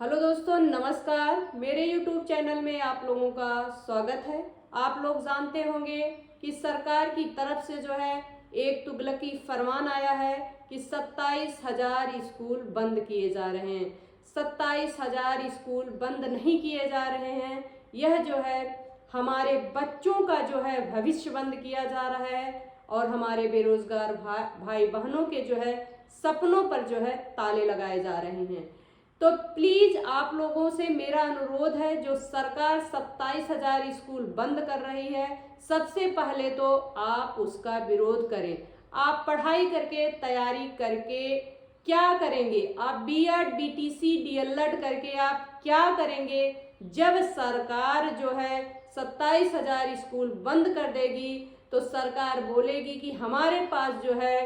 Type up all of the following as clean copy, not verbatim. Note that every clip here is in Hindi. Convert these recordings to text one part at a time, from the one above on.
हेलो दोस्तों, नमस्कार। मेरे YouTube चैनल में आप लोगों का स्वागत है। आप लोग जानते होंगे कि सरकार की तरफ से जो है एक तुगलकी फरमान आया है कि 27,000 स्कूल बंद किए जा रहे हैं। 27,000 स्कूल बंद नहीं किए जा रहे हैं। यह जो है हमारे बच्चों का जो है भविष्य बंद किया जा रहा है और हमारे बेरोजगार भाई बहनों के जो है सपनों पर जो है ताले लगाए जा रहे हैं। तो प्लीज आप लोगों से मेरा अनुरोध है, जो सरकार 27,000 स्कूल बंद कर रही है, सबसे पहले तो आप उसका विरोध करें। आप पढ़ाई करके तैयारी करके क्या करेंगे? आप बीएड बीटीसी डीएलएड करके आप क्या करेंगे जब सरकार जो है 27,000 स्कूल बंद कर देगी? तो सरकार बोलेगी कि हमारे पास जो है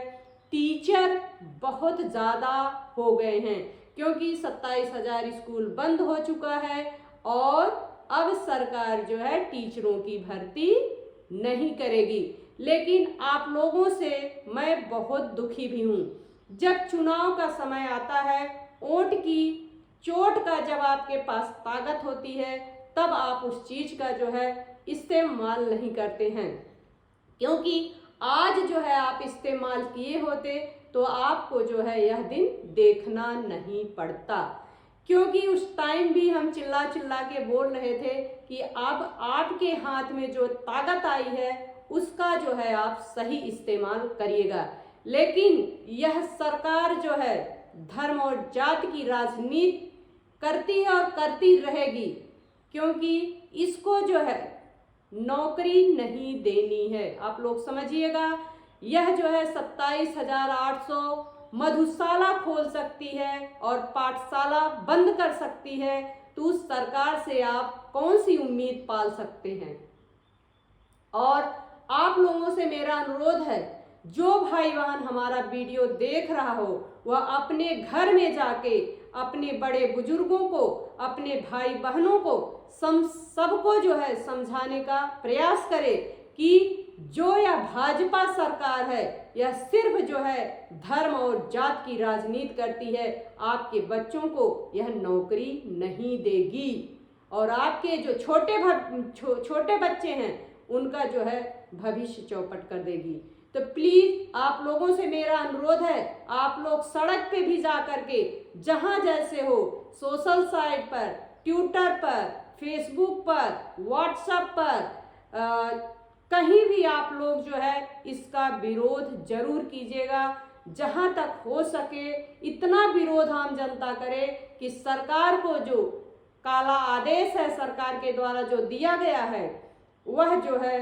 टीचर बहुत ज़्यादा हो गए हैं, क्योंकि 27,000 स्कूल बंद हो चुका है और अब सरकार जो है टीचरों की भर्ती नहीं करेगी। लेकिन आप लोगों से मैं बहुत दुखी भी हूँ। जब चुनाव का समय आता है, वोट की चोट का जब आपके पास ताकत होती है, तब आप उस चीज का जो है इस्तेमाल नहीं करते हैं, क्योंकि आज जो है आप इस्तेमाल किए होते तो आपको जो है यह दिन देखना नहीं पड़ता। क्योंकि उस टाइम भी हम चिल्ला चिल्ला के बोल रहे थे कि अब आपके हाथ में जो ताकत आई है उसका जो है आप सही इस्तेमाल करिएगा। लेकिन यह सरकार जो है धर्म और जाति की राजनीति करती है और करती रहेगी, क्योंकि इसको जो है नौकरी नहीं देनी है। आप लोग समझिएगा, यह जो है 27,800 मधुशाला खोल सकती है और पाठशाला बंद कर सकती है, तो उस सरकार से आप कौन सी उम्मीद पाल सकते हैं? और आप लोगों से मेरा अनुरोध है, जो भाई बहन हमारा वीडियो देख रहा हो वह अपने घर में जाके अपने बड़े बुजुर्गों को, अपने भाई बहनों को सबको जो है समझाने का प्रयास करे कि जो यह भाजपा सरकार है यह सिर्फ जो है धर्म और जात की राजनीति करती है, आपके बच्चों को यह नौकरी नहीं देगी और आपके जो छोटे बच्चे हैं उनका जो है भविष्य चौपट कर देगी। तो प्लीज आप लोगों से मेरा अनुरोध है, आप लोग सड़क पे भी जा करके जहां जैसे हो, सोशल साइट पर, ट्विटर पर, फेसबुक पर, व्हाट्सएप पर, कहीं भी आप लोग जो है इसका विरोध जरूर कीजिएगा। जहां तक हो सके इतना विरोध आम जनता करे कि सरकार को जो काला आदेश है सरकार के द्वारा जो दिया गया है वह जो है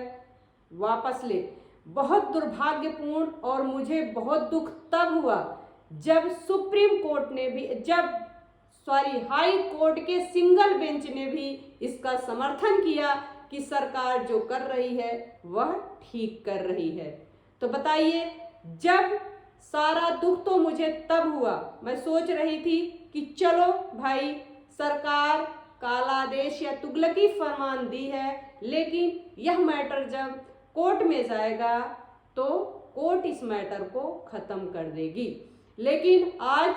वापस ले। बहुत दुर्भाग्यपूर्ण और मुझे बहुत दुख तब हुआ जब सुप्रीम कोर्ट ने भी हाई कोर्ट के सिंगल बेंच ने भी इसका समर्थन किया कि सरकार जो कर रही है वह ठीक कर रही है। तो बताइए, जब सारा दुख तो मुझे तब हुआ, मैं सोच रही थी कि चलो भाई सरकार कालादेश या तुगलकी फरमान दी है, लेकिन यह मैटर जब कोर्ट में जाएगा तो कोर्ट इस मैटर को खत्म कर देगी। लेकिन आज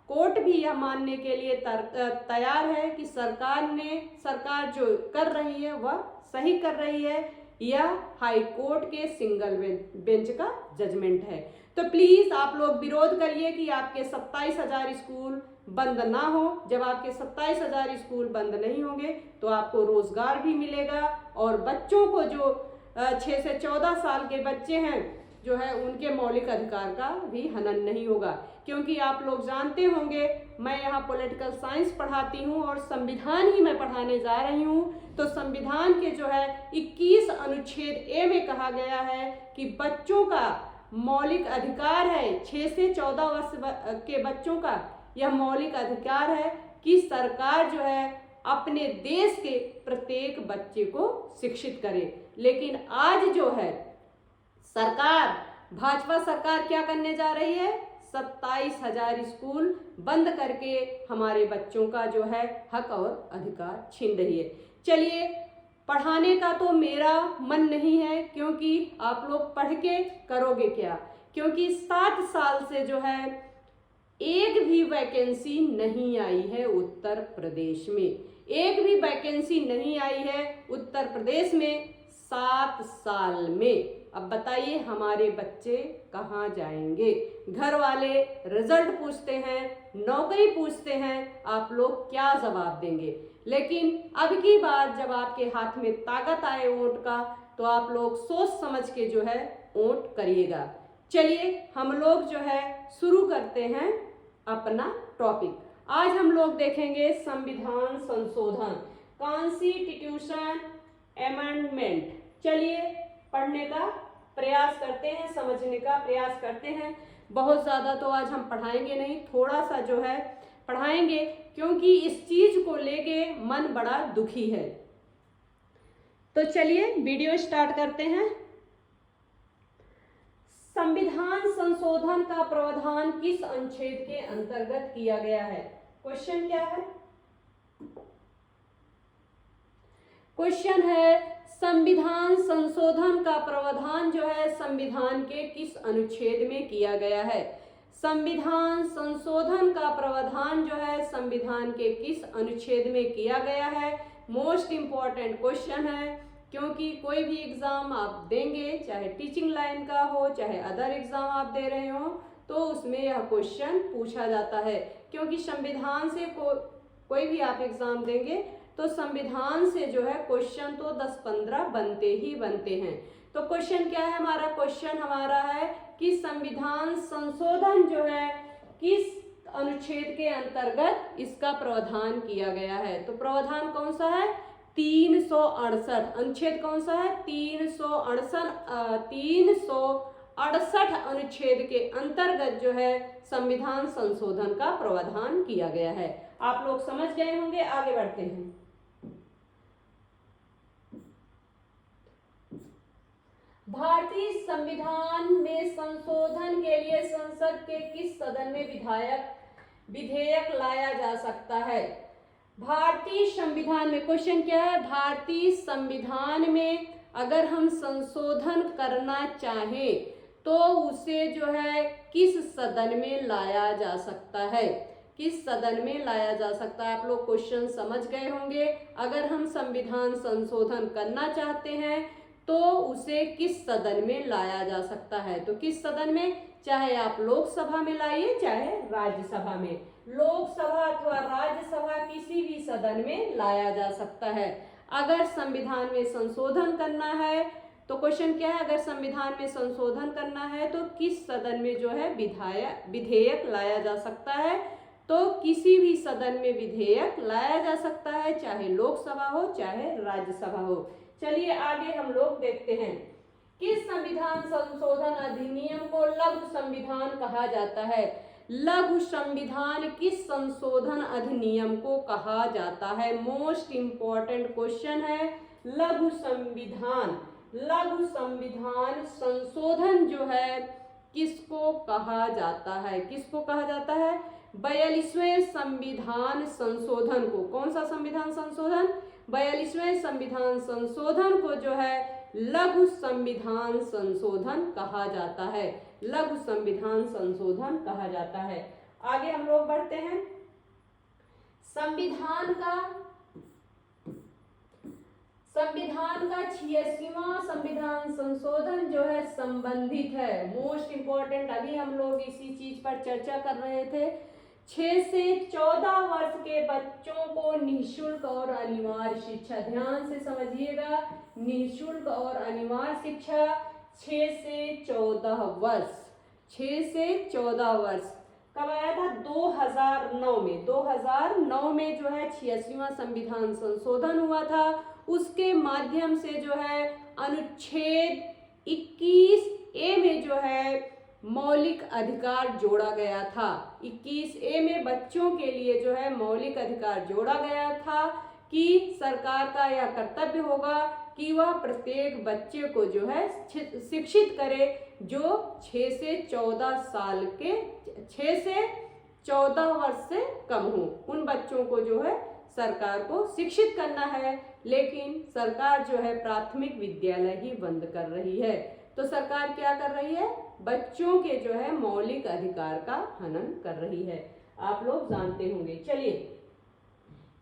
कोर्ट भी यह मानने के लिए तैयार है कि सरकार जो कर रही है वह सही कर रही है, यह हाई कोर्ट के सिंगल बेंच का जजमेंट है। तो प्लीज आप लोग विरोध करिए कि आपके 27,000 स्कूल बंद ना हो। जब आपके 27,000 स्कूल बंद नहीं होंगे तो आपको रोजगार भी मिलेगा और बच्चों को जो 6 से 14 साल के बच्चे हैं जो है उनके मौलिक अधिकार का भी हनन नहीं होगा। क्योंकि आप लोग जानते होंगे मैं यहाँ पॉलिटिकल साइंस पढ़ाती हूँ और संविधान ही मैं पढ़ाने जा रही हूँ। तो संविधान के जो है 21 अनुच्छेद ए में कहा गया है कि बच्चों का मौलिक अधिकार है, 6 से 14 वर्ष के बच्चों का यह मौलिक अधिकार है कि सरकार जो है अपने देश के प्रत्येक बच्चे को शिक्षित करे। लेकिन आज जो है सरकार, भाजपा सरकार क्या करने जा रही है? 27,000 स्कूल बंद करके हमारे बच्चों का जो है हक और अधिकार छीन रही है। चलिए, पढ़ाने का तो मेरा मन नहीं है, क्योंकि आप लोग पढ़ के करोगे क्या? क्योंकि 7 साल से जो है एक भी वैकेंसी नहीं आई है उत्तर प्रदेश में, एक भी वैकेंसी नहीं आई है उत्तर प्रदेश में 7 साल में। अब बताइए हमारे बच्चे कहाँ जाएंगे? घर वाले रिजल्ट पूछते हैं, नौकरी पूछते हैं, आप लोग क्या जवाब देंगे? लेकिन अब की बार जब आपके हाथ में ताकत आए वोट का, तो आप लोग सोच समझ के जो है वोट करिएगा। चलिए हम लोग जो है शुरू करते हैं अपना टॉपिक। आज हम लोग देखेंगे संविधान संशोधन, कॉन्स्टिट्यूशन अमेंडमेंट। चलिए पढ़ने का प्रयास करते हैं, समझने का प्रयास करते हैं। बहुत ज़्यादा तो आज हम पढ़ाएंगे नहीं, थोड़ा सा जो है पढ़ाएंगे, क्योंकि इस चीज को लेके मन बड़ा दुखी है। तो चलिए वीडियो स्टार्ट करते हैं। संविधान संशोधन का प्रावधान किस अनुच्छेद के अंतर्गत किया गया है? क्वेश्चन क्या है? क्वेश्चन है संविधान संशोधन का प्रावधान जो है संविधान के किस अनुच्छेद में किया गया है? संविधान संशोधन का प्रावधान जो है संविधान के किस अनुच्छेद में किया गया है? मोस्ट इम्पॉर्टेंट क्वेश्चन है, क्योंकि कोई भी एग्जाम आप देंगे, चाहे टीचिंग लाइन का हो चाहे अदर एग्जाम आप दे रहे हो, तो उसमें यह क्वेश्चन पूछा जाता है। क्योंकि संविधान से कोई भी आप एग्जाम देंगे तो संविधान से जो है क्वेश्चन तो 10-15 बनते ही बनते हैं। तो क्वेश्चन क्या है हमारा? क्वेश्चन हमारा है कि संविधान संशोधन जो है किस अनुच्छेद के अंतर्गत इसका प्रावधान किया गया है? तो प्रावधान कौन सा है? 368। अनुच्छेद कौन सा है? 368 अनुच्छेद के अंतर्गत जो है संविधान संशोधन का प्रावधान किया गया है। आप लोग समझ गए होंगे, आगे बढ़ते हैं। भारतीय संविधान में संशोधन के लिए संसद के किस सदन में विधेयक लाया जा सकता है? भारतीय संविधान में, क्वेश्चन क्या है? भारतीय संविधान में अगर हम संशोधन करना चाहें तो उसे जो है किस सदन में लाया जा सकता है? किस सदन में लाया जा सकता है? आप लोग क्वेश्चन समझ गए होंगे। अगर हम संविधान संशोधन करना चाहते हैं तो उसे किस सदन में लाया जा सकता है? तो किस सदन में? चाहे आप लोकसभा में लाइए चाहे राज्यसभा में, लोकसभा अथवा राज्यसभा किसी भी सदन में लाया जा सकता है। अगर संविधान में संशोधन करना है तो क्वेश्चन क्या है? अगर संविधान में संशोधन करना है तो किस सदन में जो है विधेयक लाया जा सकता है? तो किसी भी सदन में विधेयक लाया जा सकता है, चाहे लोकसभा हो चाहे राज्यसभा हो। चलिए आगे हम लोग देखते हैं। किस संविधान संशोधन अधिनियम को लघु संविधान कहा जाता है? लघु संविधान किस संशोधन अधिनियम को कहा जाता है? मोस्ट इंपॉर्टेंट क्वेश्चन है। लघु संविधान संशोधन जो है किसको कहा जाता है? किसको कहा जाता है? 42वें संविधान संशोधन को। कौन सा संविधान संशोधन? 42वें संविधान संशोधन को जो है लघु संविधान संशोधन कहा जाता है। लघु संविधान संशोधन कहा जाता है। आगे हम लोग बढ़ते हैं। संविधान का 86वां संविधान संशोधन जो है संबंधित है। मोस्ट इंपॉर्टेंट, अभी हम लोग इसी चीज पर चर्चा कर रहे थे। 6 से 14 वर्ष के बच्चों को निःशुल्क और अनिवार्य शिक्षा, ध्यान से समझिएगा, निःशुल्क और अनिवार्य शिक्षा 6 से 14 वर्ष। 6 से 14 वर्ष कब आया था? 2009 में। 2009 में जो है 86वां संविधान संशोधन हुआ था। उसके माध्यम से जो है अनुच्छेद 21A में जो है मौलिक अधिकार जोड़ा गया था। 21A में बच्चों के लिए जो है मौलिक अधिकार जोड़ा गया था कि सरकार का यह कर्तव्य होगा कि वह प्रत्येक बच्चे को जो है शिक्षित करे जो 6 से 14 साल के 6 से 14 वर्ष से कम हो। उन बच्चों को जो है सरकार को शिक्षित करना है, लेकिन सरकार जो है प्राथमिक विद्यालय ही बंद कर रही है। तो सरकार क्या कर रही है? बच्चों के जो है मौलिक अधिकार का हनन कर रही है। आप लोग जानते होंगे। चलिए,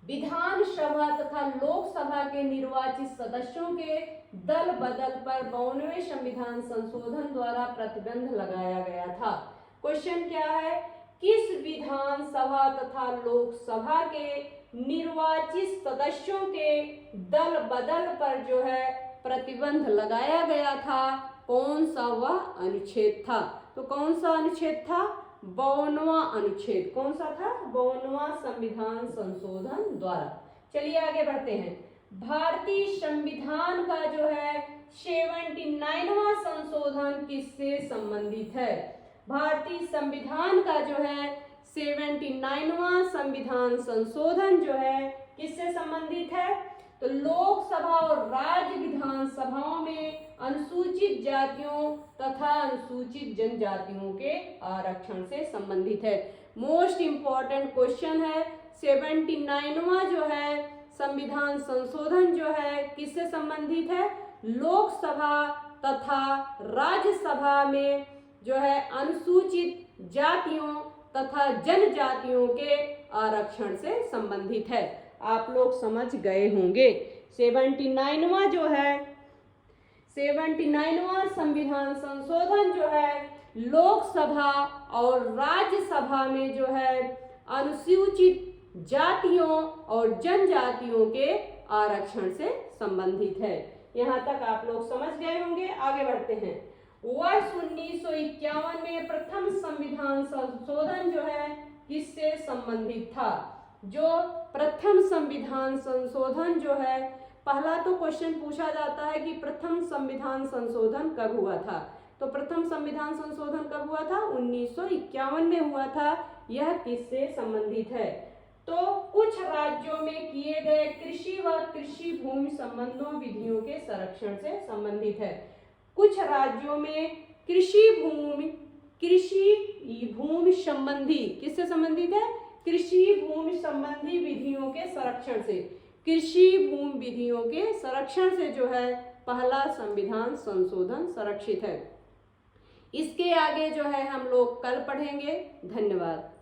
विधानसभा तथा लोकसभा के निर्वाचित सदस्यों के दल बदल पर 52वें संविधान संशोधन द्वारा प्रतिबंध लगाया गया था। क्वेश्चन क्या है, किस विधानसभा तथा लोकसभा के निर्वाचित सदस्यों के दल बदल पर जो है प्रतिबंध लगाया गया था? कौन सा वह अनुच्छेद था? तो कौन सा अनुच्छेद था? 52वां अनुच्छेद। कौन सा था? 52वां संविधान संशोधन द्वारा। चलिए आगे बढ़ते हैं। भारतीय संविधान का जो है 79वां संशोधन किससे संबंधित है? भारतीय संविधान का जो है 79वां संविधान संशोधन जो है किससे संबंधित है? तो लोकसभा और राज्य विधानसभाओं में अनुसूचित जातियों तथा अनुसूचित जनजातियों के आरक्षण से संबंधित है। मोस्ट इंपॉर्टेंट क्वेश्चन है। 79वां जो है संविधान संशोधन जो है किससे संबंधित है? लोकसभा तथा राज्यसभा में जो है अनुसूचित जातियों तथा जनजातियों के आरक्षण से संबंधित है। आप लोग समझ गए होंगे। 79वां जो है 79वां संविधान संशोधन जो है लोकसभा और राज्यसभा में जो है अनुसूचित जातियों और जनजातियों के आरक्षण से संबंधित है। यहाँ तक आप लोग समझ गए होंगे। आगे बढ़ते हैं। वर्ष 1951 में प्रथम संविधान संशोधन जो है किससे संबंधित था? जो प्रथम संविधान संशोधन जो है, पहला तो क्वेश्चन पूछा जाता है कि प्रथम संविधान संशोधन कब हुआ था? तो प्रथम संविधान संशोधन कब हुआ था? 1951 में हुआ था। यह किससे संबंधित है? तो कुछ राज्यों में किए गए कृषि व कृषि भूमि संबंधों विधियों के संरक्षण से संबंधित है। कुछ राज्यों में कृषि भूमि संबंधी किससे संबंधित है? कृषि भूमि संबंधी विधियों के संरक्षण से। कृषि भूमि विधियों के संरक्षण से जो है पहला संविधान संशोधन संरक्षित है। इसके आगे जो है हम लोग कल पढ़ेंगे। धन्यवाद।